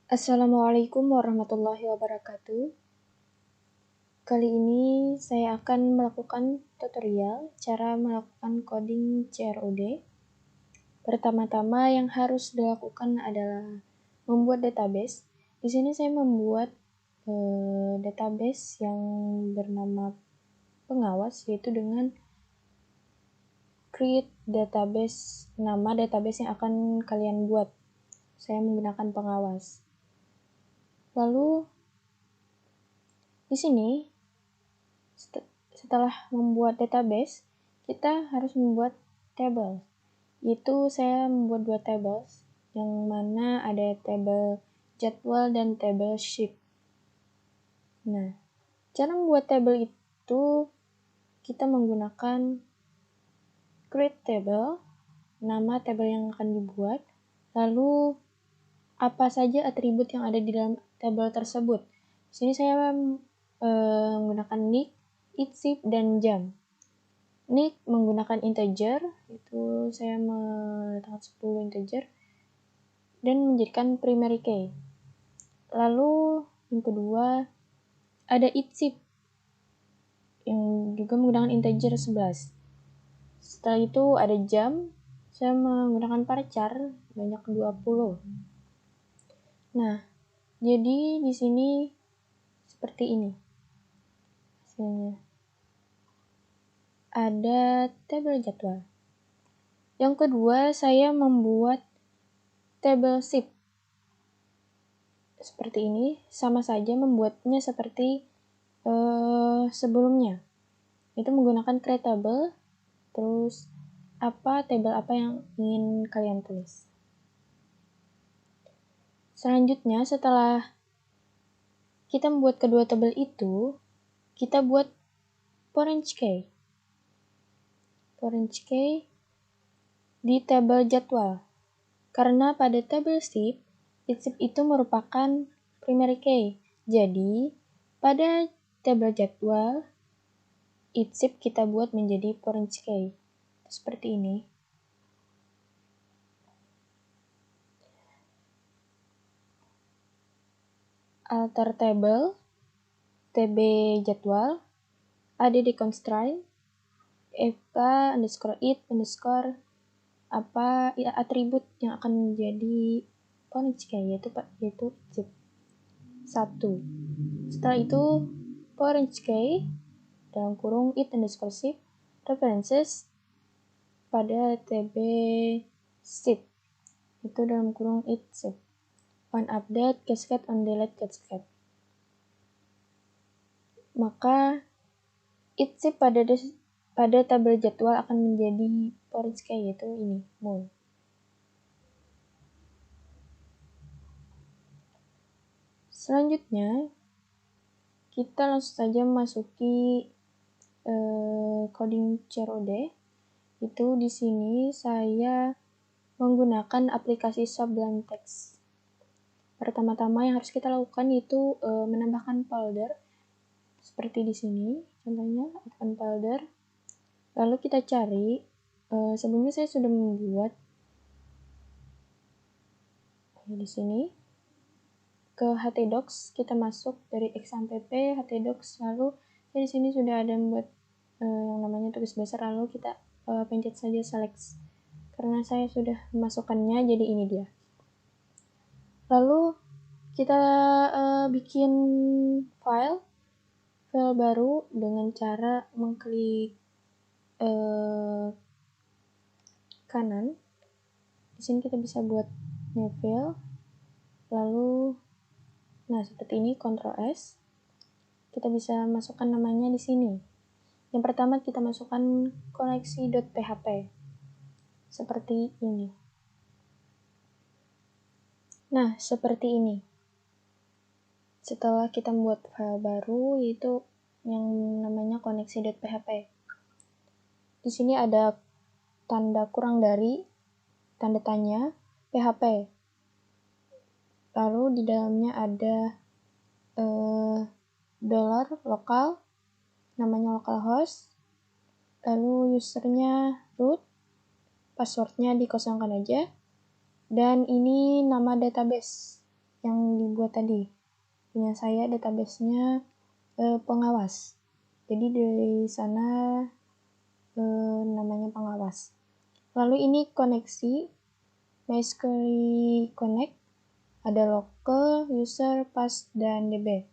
Assalamualaikum warahmatullahi wabarakatuh. Kali ini saya akan melakukan tutorial cara melakukan coding CRUD. Pertama-tama yang harus dilakukan adalah membuat database. Di sini saya membuat database yang bernama pengawas, yaitu dengan create database, nama database yang akan kalian buat. Saya menggunakan pengawas. Lalu di sini setelah membuat database, kita harus membuat table. Yaitu saya membuat dua tables, yang mana ada table jadwal dan table sheet. Nah, cara membuat table itu kita menggunakan create table, nama table yang akan dibuat, lalu apa saja atribut yang ada di dalam table tersebut. Di sini saya menggunakan nick, itsip, dan jam. Nick menggunakan integer, itu saya meletakkan 10 integer, dan menjadikan primary key. Lalu yang kedua ada itsip, yang juga menggunakan integer 11. Setelah itu ada jam, saya menggunakan varchar banyak 20. Nah, jadi di sini seperti ini hasilnya. Ada tabel jadwal. Yang kedua, saya membuat table sheet. Seperti ini, sama saja membuatnya seperti sebelumnya. Itu menggunakan create table, terus table apa yang ingin kalian tulis. Selanjutnya, setelah kita membuat kedua tabel itu, kita buat foreign key. Foreign key di tabel jadwal. Karena pada tabel sheet, itsip itu merupakan primary key. Jadi, pada tabel jadwal, itsip kita buat menjadi foreign key. Seperti ini. Alter table, tb jadwal, ada di constraint, fk underscore it underscore atribut yang akan menjadi foreign key, yaitu itsip 1. Setelah itu foreign key dalam kurung it underscore shift references pada tb sheet, itu dalam kurung it shift on update cascade on delete cascade. Maka itsip pada tabel jadwal akan menjadi foreign key, yaitu ini mul. Selanjutnya kita langsung saja memasuki coding CRUD. Itu di sini saya menggunakan aplikasi Sublime Text. Pertama-tama yang harus kita lakukan itu menambahkan folder seperti di sini. Contohnya open folder. Lalu kita cari, sebelumnya saya sudah membuat di sini ke htdocs, kita masuk dari xampp htdocs, lalu di sini sudah ada membuat yang namanya tulis besar, lalu kita pencet saja select. Karena saya sudah memasukkannya, jadi ini dia. Lalu kita bikin file baru dengan cara mengklik kanan. Di sini kita bisa buat new file. Lalu seperti ini, Ctrl S. Kita bisa masukkan namanya di sini. Yang pertama kita masukkan koneksi.php. Seperti ini. Nah, seperti ini. Setelah kita membuat file baru, yaitu yang namanya koneksi.php. Di sini ada tanda kurang dari, tanda tanya, PHP. Lalu di dalamnya ada dolar lokal, namanya localhost, lalu usernya root, passwordnya dikosongkan aja. Dan ini nama database yang dibuat tadi. Punya saya database-nya pengawas. Jadi dari sana namanya pengawas. Lalu ini koneksi MySQL Connect, ada local, user, pass, dan db.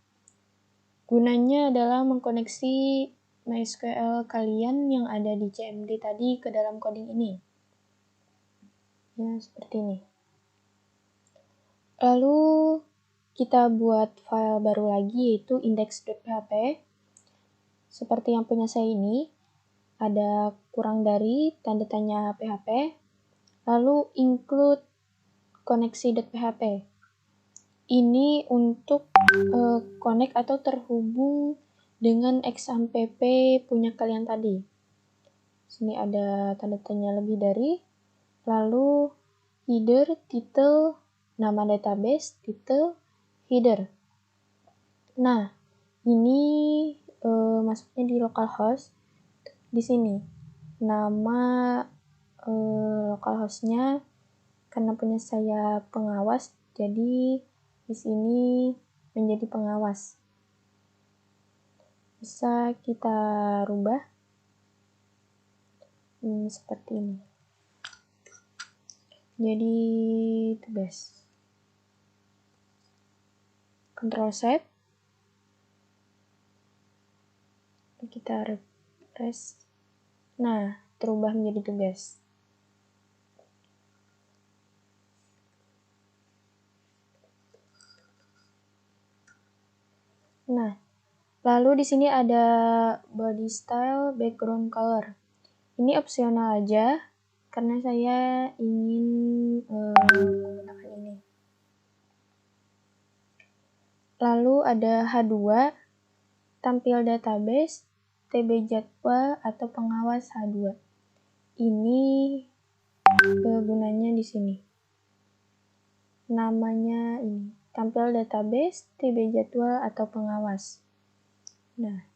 Gunanya adalah mengkoneksi MySQL kalian yang ada di CMD tadi ke dalam coding ini. Ya, seperti ini. Lalu kita buat file baru lagi yaitu index.php. Seperti yang punya saya ini, ada kurang dari tanda tanya PHP, lalu include koneksi.php. Ini untuk connect atau terhubung dengan XAMPP punya kalian tadi. Sini ada tanda tanya lebih dari, lalu header, title, nama database, title, header. Nah, ini masuknya di localhost. Di sini nama localhostnya karena punya saya pengawas, jadi di sini menjadi pengawas. Bisa kita rubah seperti ini. Jadi tugas. Control Set. Kita refresh. Nah, terubah menjadi tugas. Nah, lalu di sini ada body style, background color. Ini opsional aja karena saya ingin menggunakan ini. Lalu ada H2, tampil database, TB jadwal atau pengawas H2. Ini gunanya di sini. Namanya ini, tampil database, TB jadwal atau pengawas. Nah,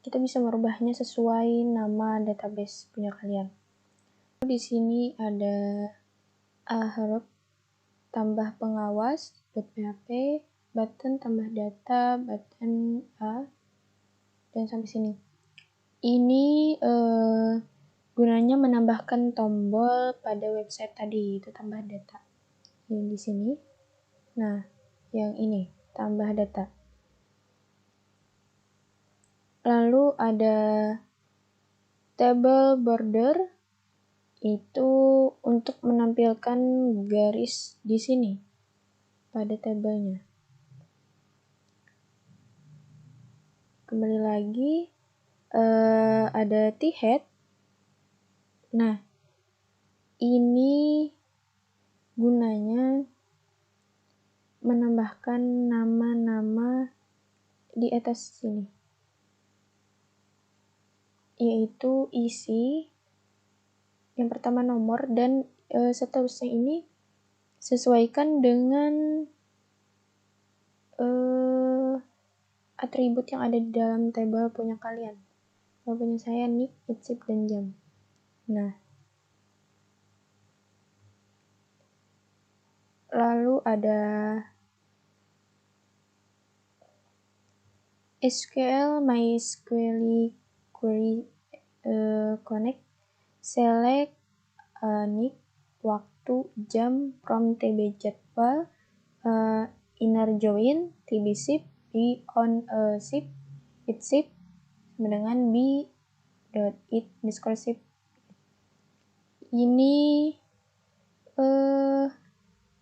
kita bisa merubahnya sesuai nama database punya kalian. Di sini ada huruf tambah pengawas, .php, button tambah data, button A, dan sampai sini. Ini gunanya menambahkan tombol pada website tadi, itu tambah data. Yang di sini. Nah, yang ini, tambah data. Lalu ada table border, itu untuk menampilkan garis di sini pada tabelnya. Kembali lagi, ada t-head. Nah, ini gunanya menambahkan nama-nama di atas sini, yaitu isi, yang pertama nomor, dan seterusnya ini sesuaikan dengan atribut yang ada di dalam table punya kalian. Kalau punya saya nick, itsip, dan jam. Nah, lalu ada SQL MySQL Query Connect, select nick, waktu, jam, from TB jadwal, inner join, TB ship, be on a ship, it ship, sama dengan b.it_ship. Ini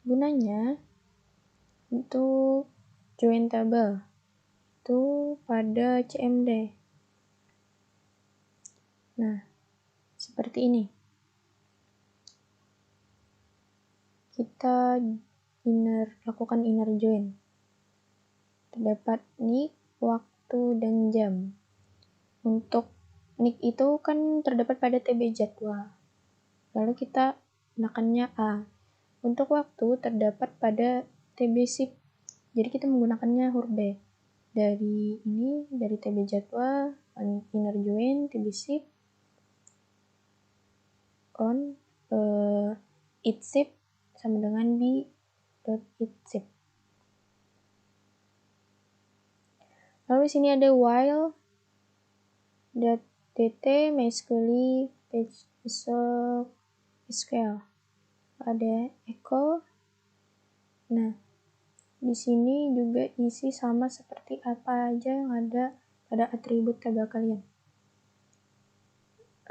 gunanya untuk join table itu pada CMD. Nah, seperti ini. Kita lakukan inner join. Terdapat nick, waktu, dan jam. Untuk nick itu kan terdapat pada TB jadwal. Lalu kita gunakannya A. Untuk waktu terdapat pada TB ship. Jadi kita menggunakannya huruf B. Dari TB jadwal, inner join, TB ship, on itsip sama dengan b.itsip. Lalu di sini ada while.dt mysql page SQL. Ada echo. Nah, di sini juga isi sama seperti apa aja yang ada pada atribut tabel kalian.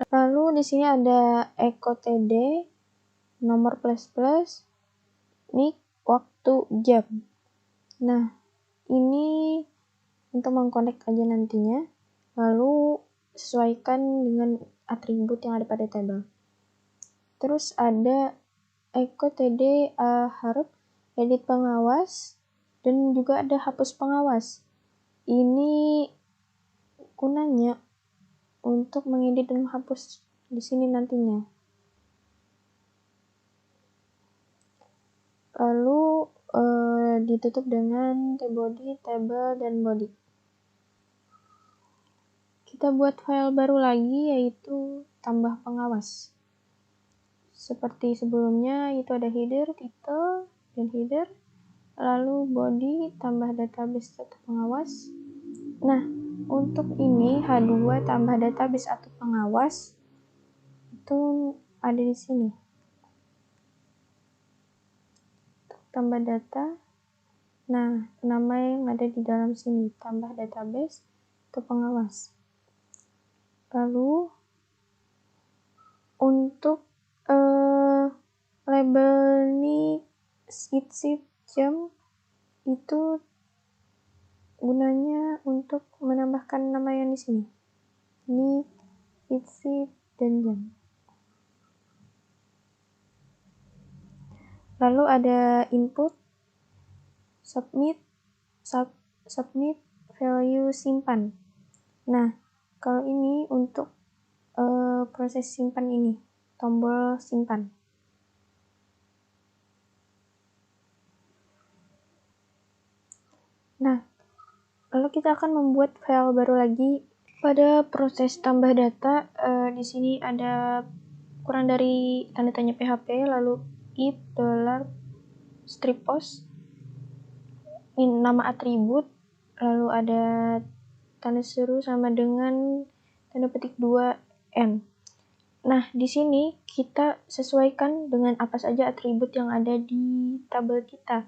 Lalu di sini ada echo td, nomor plus, nick, waktu, jam. Nah, ini untuk mengkonek aja nantinya, lalu sesuaikan dengan atribut yang ada pada tabel. Terus ada echo td harap edit pengawas, dan juga ada hapus pengawas. Ini gunanya untuk mengedit dan menghapus di sini nantinya. Lalu ditutup dengan tbody, table, dan body. Kita buat file baru lagi, yaitu tambah pengawas. Seperti sebelumnya, itu ada header, title, dan header. Lalu body, tambah database atau pengawas. Nah, untuk ini H2 tambah database atau pengawas itu ada di sini. Tambah data. Nah, nama yang ada di dalam sini, tambah database atau pengawas. Lalu untuk label nick, itsip, jam itu gunanya untuk menambahkan nama yang di sini. Nick, itsip, dan jam. Lalu ada input, submit, value, simpan. Nah, kalau ini untuk proses simpan ini, tombol simpan. Nah, lalu kita akan membuat file baru lagi. Pada proses tambah data, di sini ada kurang dari tanda tanya PHP, lalu if $strip_post, ini nama atribut, lalu ada tanda seru sama dengan tanda petik 2N. Nah, di sini kita sesuaikan dengan apa saja atribut yang ada di tabel kita.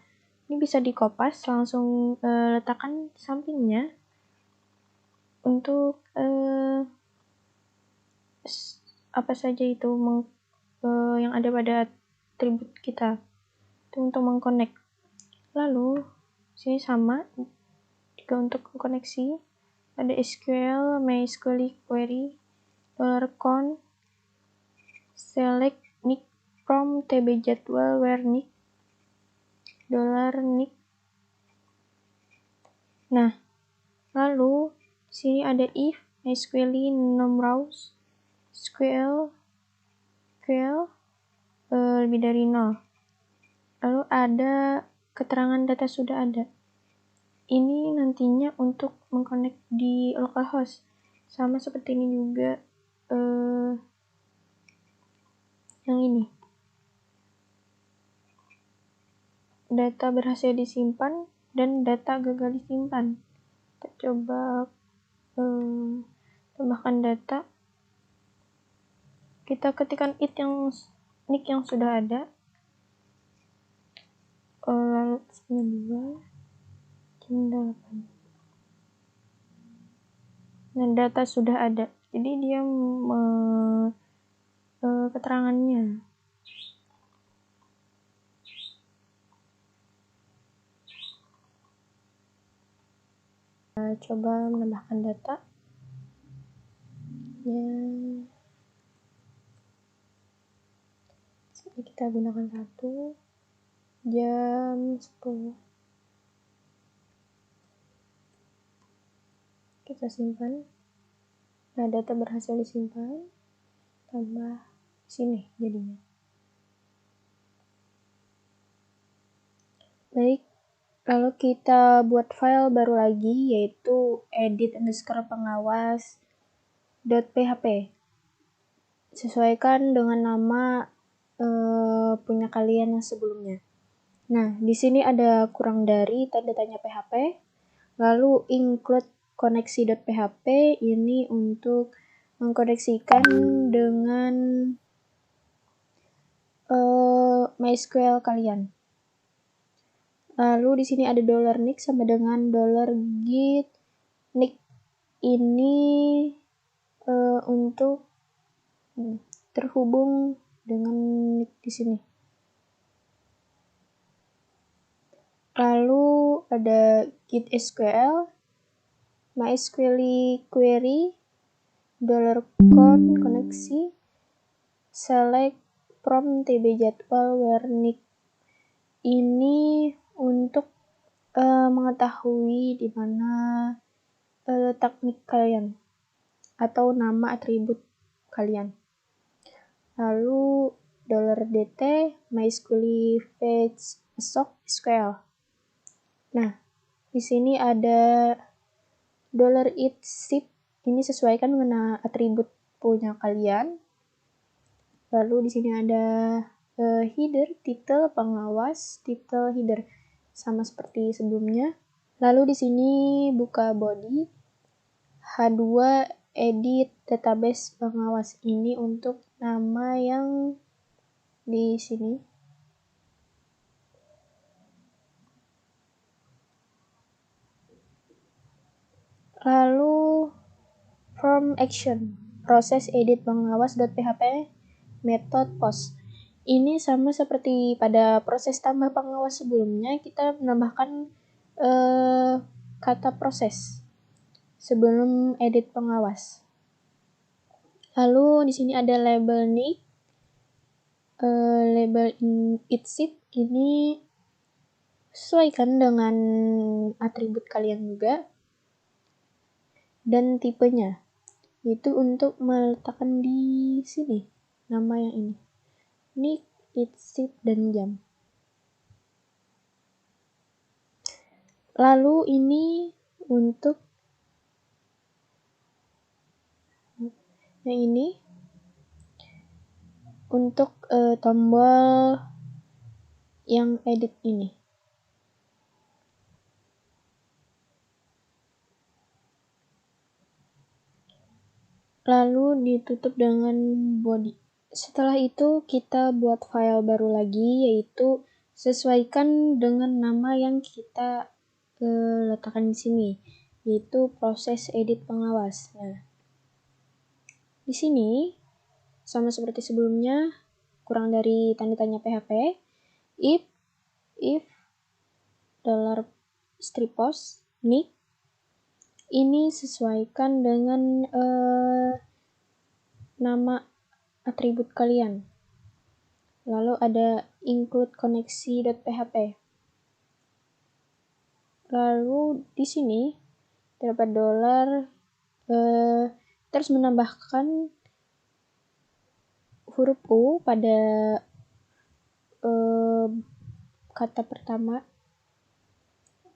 Ini bisa dikopas, langsung letakkan sampingnya untuk apa saja itu yang ada pada atribut kita. Itu untuk mengkonek. Lalu, sini sama, juga untuk koneksi. Ada SQL, MySQL query, $con, select nick from tb jadwal where nick, $nick. Nah, lalu sini ada if MySQL nom rows SQL lebih dari 0. Lalu ada keterangan data sudah ada. Ini nantinya untuk mengkonek di localhost. Sama seperti ini juga yang ini. Data berhasil disimpan dan data gagal disimpan. Kita coba tambahkan data. Kita ketikkan nick yang sudah ada. Lalu 92 jam 8. Nah, data sudah ada. Jadi dia keterangannya. Coba menambahkan data. Ya. Sini kita gunakan 1 jam 10. Kita simpan. Nah, data berhasil disimpan. Tambah sini jadinya. Baik, lalu kita buat file baru lagi, yaitu edit_pengawas.php. sesuaikan dengan nama punya kalian yang sebelumnya. Nah, di sini ada kurang dari tanda tanya PHP, lalu include koneksi.php ini untuk mengkoneksikan dengan MySQL kalian. Lalu di sini ada $nick sama dengan $git nick ini untuk terhubung dengan nick di sini. Lalu ada git SQL, MySQL query, $con koneksi, select from tb jadwal where nick ini untuk mengetahui di mana letak nick kalian atau nama atribut kalian. Lalu $dt MySQL fetch assoc SQL. Nah, di sini ada $it_ship ini sesuaikan dengan atribut punya kalian. Lalu di sini ada header, title, pengawas, title, header sama seperti sebelumnya. Lalu di sini buka body, H2 edit database pengawas ini untuk nama yang di sini. Lalu form action, proses edit pengawas.php method post. Ini sama seperti pada proses tambah pengawas sebelumnya, kita menambahkan kata proses sebelum edit pengawas. Lalu di sini ada label nick, label it_ship ini sesuaikan dengan atribut kalian juga, dan tipenya itu untuk meletakkan di sini nama yang ini, nick, it_ship, dan jam. Lalu ini untuk yang ini untuk tombol yang edit ini. Lalu ditutup dengan body. Setelah itu kita buat file baru lagi, yaitu sesuaikan dengan nama yang kita letakkan di sini, yaitu proses edit pengawas. Nah, di sini sama seperti sebelumnya, kurang dari tanda tanya PHP, if $stripos nick ini sesuaikan dengan nama atribut kalian. Lalu ada include koneksi.php. Lalu di sini terdapat terus menambahkan huruf U pada kata pertama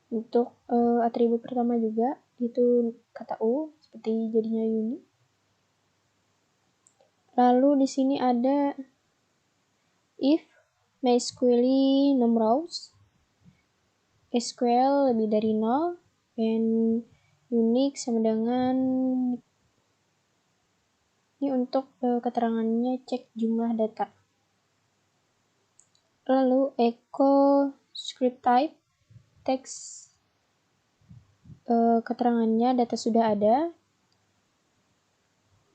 untuk atribut pertama juga, itu kata U seperti jadinya Yuni. Lalu di sini ada if MySQL rows, SQL lebih dari 0, and unique sama dengan ini untuk keterangannya cek jumlah data. Lalu echo script type text keterangannya data sudah ada.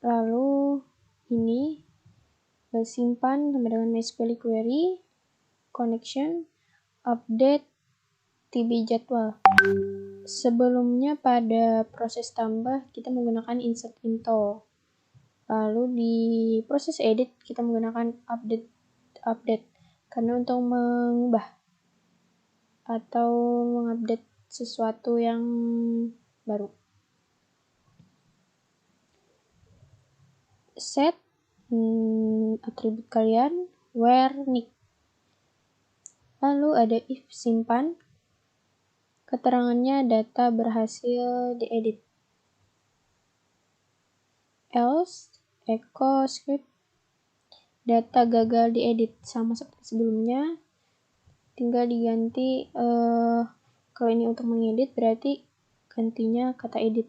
Lalu ini simpan sama dengan MySQL query, connection, update, tb jadwal. Sebelumnya pada proses tambah kita menggunakan insert into. Lalu di proses edit kita menggunakan update karena untuk mengubah atau mengupdate sesuatu yang baru. Set atribut kalian where nick. Lalu ada if simpan, keterangannya data berhasil diedit. Else echo script data gagal diedit, sama seperti sebelumnya, tinggal diganti, kalau ini untuk mengedit berarti gantinya kata edit.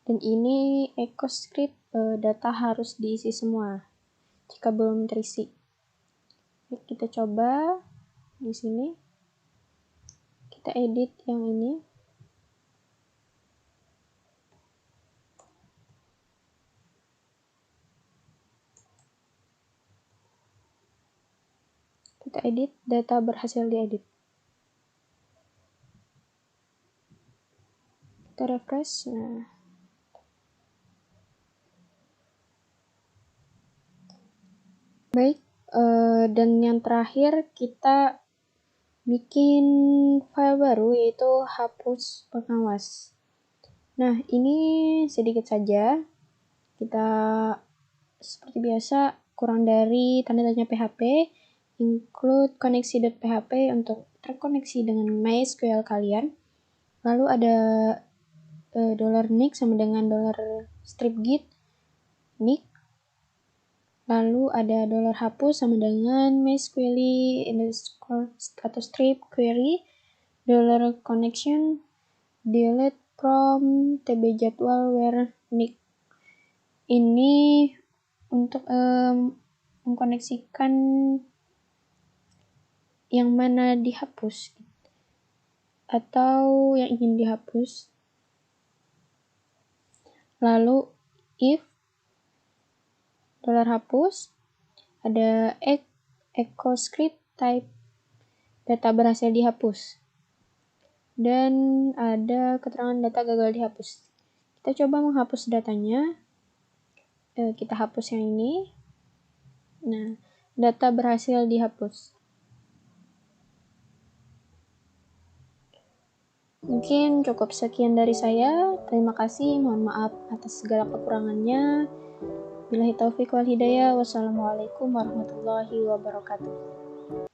Dan ini EcoScript, data harus diisi semua jika belum terisi. Kita coba di sini, kita edit yang ini. Kita edit, data berhasil diedit. Kita refresh. Nah, baik, dan yang terakhir kita bikin file baru, yaitu hapus pengawas. Nah, ini sedikit saja. Kita seperti biasa kurang dari tanda tanya PHP, include koneksi.php untuk terkoneksi dengan MySQL kalian. Lalu ada $nick sama dengan $strip-git nick. Lalu ada $hapus sama dengan MySQL atau strip query, $connection delete from tbjadwal where nick. Ini untuk mengkoneksikan yang mana dihapus atau yang ingin dihapus. Lalu if $hapus, ada EcoScript type data berhasil dihapus, dan ada keterangan data gagal dihapus. Kita coba menghapus datanya. Kita hapus yang ini. Nah, data berhasil dihapus. Mungkin cukup sekian dari saya. Terima kasih, mohon maaf atas segala kekurangannya. Billahi taufiq wal hidayah. Wassalamualaikum warahmatullahi wabarakatuh.